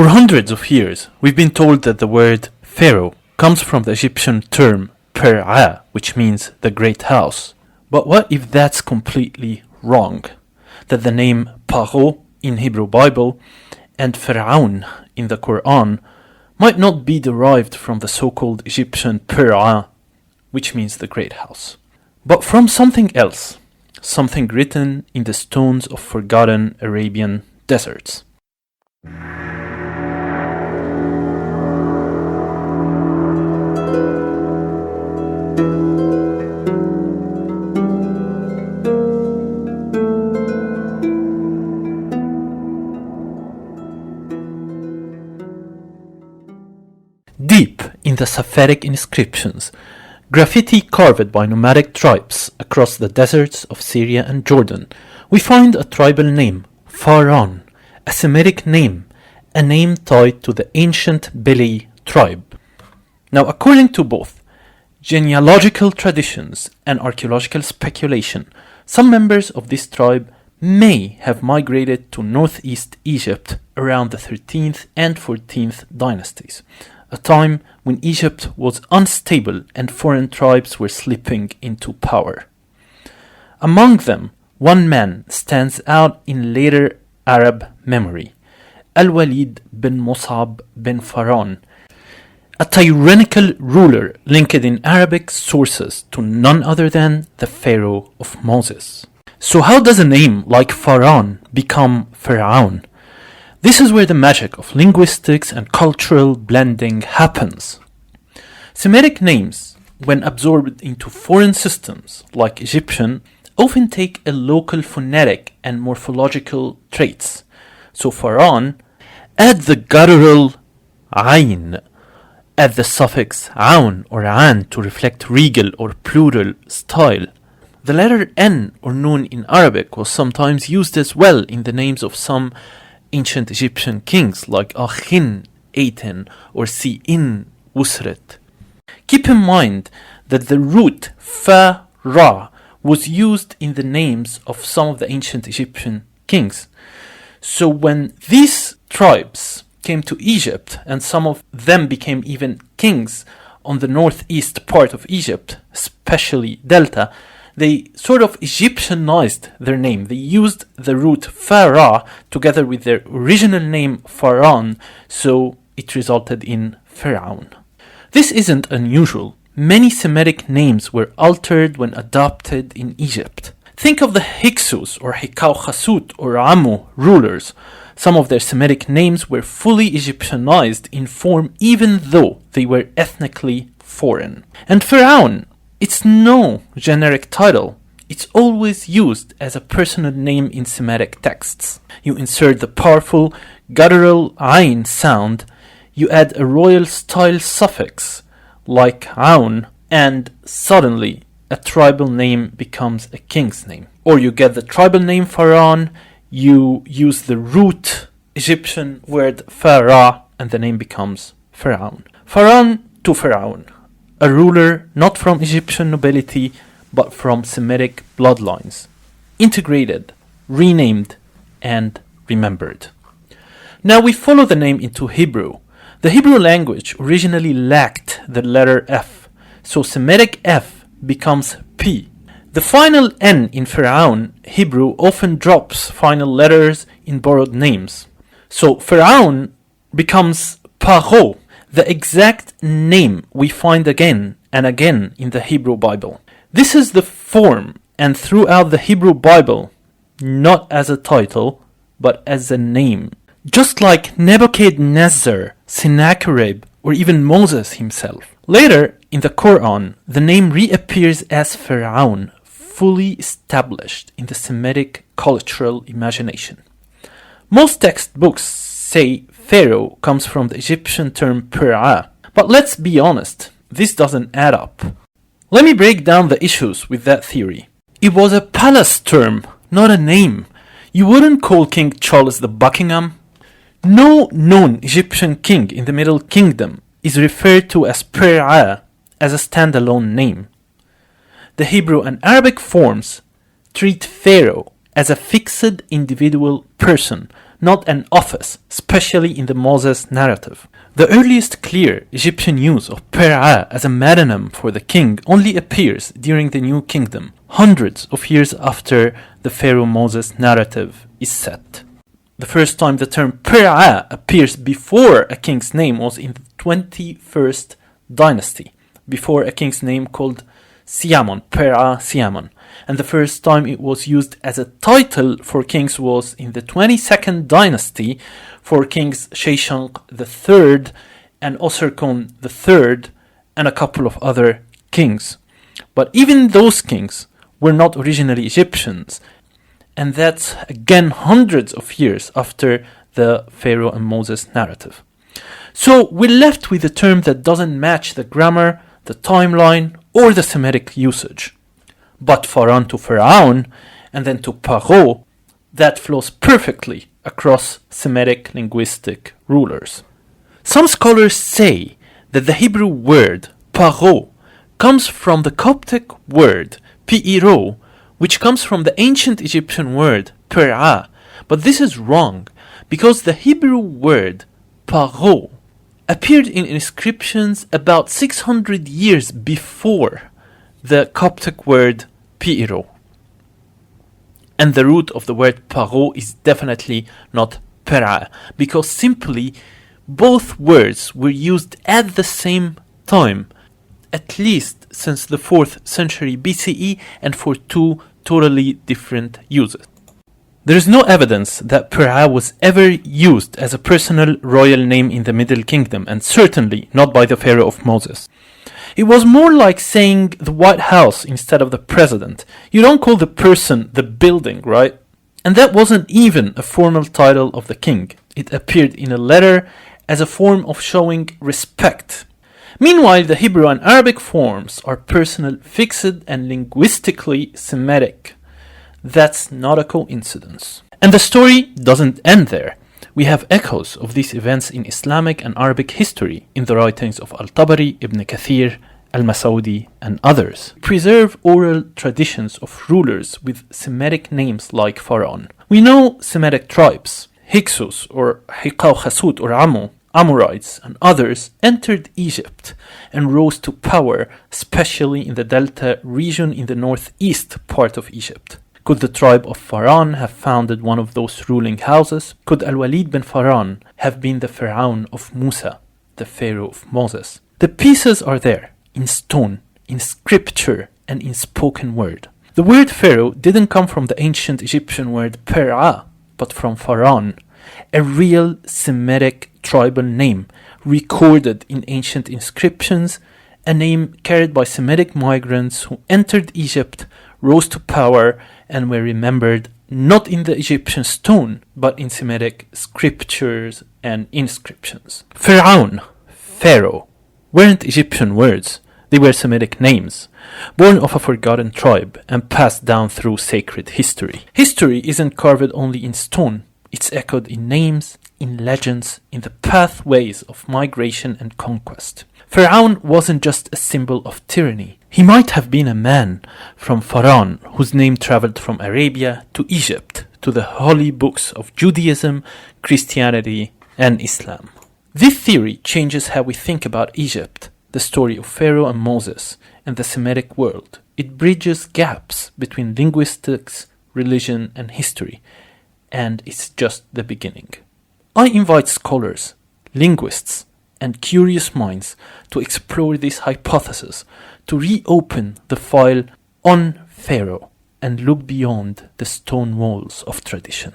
For hundreds of years, we've been told that the word Pharaoh comes from the Egyptian term Per'a, which means the great house. But what if that's completely wrong? That the name Pharaoh in Hebrew Bible and Pharaoh in the Quran might not be derived from the so-called Egyptian Per'a, which means the great house, but from something else, something written in the stones of forgotten Arabian deserts. Deep in the Safaitic inscriptions, graffiti carved by nomadic tribes across the deserts of Syria and Jordan, we find a tribal name, Faran, a Semitic name, a name tied to the ancient Beli tribe. Now, according to both genealogical traditions and archaeological speculation, some members of this tribe may have migrated to northeast Egypt around the 13th and 14th dynasties, a time when Egypt was unstable and foreign tribes were slipping into power. Among them, one man stands out in later Arab memory, Al-Walid bin Mus'ab bin Faran, a tyrannical ruler linked in Arabic sources to none other than the Pharaoh of Moses. So how does a name like Faran become Pharaoh? This is where the magic of linguistics and cultural blending happens. Semitic names, when absorbed into foreign systems like Egyptian, often take a local phonetic and morphological traits. So Faran, add the guttural ayn, add the suffix aun or an to reflect regal or plural style. The letter n or nun in Arabic was sometimes used as well in the names of some ancient Egyptian kings like Akhin, Aten, or Si'in, Usret. Keep in mind that the root Fa-Ra was used in the names of some of the ancient Egyptian kings. So when these tribes came to Egypt, and some of them became even kings on the northeast part of Egypt, especially Delta, they sort of Egyptianized their name. They used the root Fa-Ra together with their original name Faran, so it resulted in Pharaoh. This isn't unusual. Many Semitic names were altered when adopted in Egypt. Think of the Hyksos or Hykau-Khasut or Amu rulers. Some of their Semitic names were fully Egyptianized in form even though they were ethnically foreign. And Pharaoh, it's no generic title. It's always used as a personal name in Semitic texts. You insert the powerful guttural ayn sound, you add a royal style suffix like aun, and suddenly a tribal name becomes a king's name. Or you get the tribal name Faran, you use the root Egyptian word Fa-Ra, and the name becomes Pharaoh. Faran to Pharaoh, a ruler not from Egyptian nobility but from Semitic bloodlines, integrated, renamed, and remembered. Now we follow the name into Hebrew. The Hebrew language originally lacked the letter F, so Semitic F becomes P. The final N in Pharaoh Hebrew often drops final letters in borrowed names. So Pharaoh becomes Pharaoh, the exact name we find again and again in the Hebrew Bible. This is the form, and throughout the Hebrew Bible, not as a title, but as a name. Just like Nebuchadnezzar, Sennacherib, or even Moses himself. Later, in the Quran, the name reappears as Pharaoh, fully established in the Semitic cultural imagination. Most textbooks say Pharaoh comes from the Egyptian term Per'a, but let's be honest, this doesn't add up. Let me break down the issues with that theory. It was a palace term, not a name. You wouldn't call King Charles the Buckingham. No known Egyptian king in the Middle Kingdom is referred to as Per'a as a standalone name. The Hebrew and Arabic forms treat Pharaoh as a fixed individual person, not an office, especially in the Moses narrative. The earliest clear Egyptian use of Per'a as a metonym for the king only appears during the New Kingdom, hundreds of years after the Pharaoh Moses narrative is set. The first time the term Per'a appears before a king's name was in the 21st dynasty, before a king's name called Siamon, Per'a Siamon. And the first time it was used as a title for kings was in the 22nd dynasty for kings Sheshonq III and Osirkon III and a couple of other kings. But even those kings were not originally Egyptians, and that's again hundreds of years after the Pharaoh and Moses narrative. So we're left with a term that doesn't match the grammar, the timeline, or the Semitic usage. But Faran to Pharaoh and then to Pharaoh, that flows perfectly across Semitic linguistic rulers. Some scholars say that the Hebrew word Pharaoh comes from the Coptic word Pi'iro, which comes from the ancient Egyptian word Per'a. But this is wrong, because the Hebrew word Pharaoh appeared in inscriptions about 600 years before the Coptic word Pi'iro. And the root of the word Pharaoh is definitely not Per'a, because simply both words were used at the same time, at least since the 4th century BCE, and for two totally different uses. There is no evidence that Per'a was ever used as a personal royal name in the Middle Kingdom, and certainly not by the Pharaoh of Moses. It was more like saying the White House instead of the president. You don't call the person the building, right? And that wasn't even a formal title of the king. It appeared in a letter as a form of showing respect. Meanwhile, the Hebrew and Arabic forms are personal, fixed, and linguistically Semitic. That's not a coincidence. And the story doesn't end there. We have echoes of these events in Islamic and Arabic history in the writings of Al-Tabari, Ibn Kathir, Al-Masaudi, and others. Preserve oral traditions of rulers with Semitic names like Pharaoh. We know Semitic tribes, Hyksos or Hyksos or Amorites, and others entered Egypt and rose to power, especially in the Delta region in the northeast part of Egypt. Could the tribe of Faran have founded one of those ruling houses? Could Al-Walid bin Faran have been the Pharaoh of Musa, the Pharaoh of Moses? The pieces are there, in stone, in scripture, and in spoken word. The word Pharaoh didn't come from the ancient Egyptian word Per'a, but from Faran, a real Semitic tribal name recorded in ancient inscriptions, a name carried by Semitic migrants who entered Egypt, rose to power, and were remembered not in the Egyptian stone, but in Semitic scriptures and inscriptions. Pharaoh, weren't Egyptian words. They were Semitic names, born of a forgotten tribe and passed down through sacred history. History isn't carved only in stone. It's echoed in names, in legends, in the pathways of migration and conquest. Pharaoh wasn't just a symbol of tyranny. He might have been a man from Faran whose name traveled from Arabia to Egypt, to the holy books of Judaism, Christianity, and Islam. This theory changes how we think about Egypt, the story of Pharaoh and Moses, and the Semitic world. It bridges gaps between linguistics, religion, and history, and it's just the beginning. I invite scholars, linguists, and curious minds to explore this hypothesis, to reopen the file on Pharaoh and look beyond the stone walls of tradition.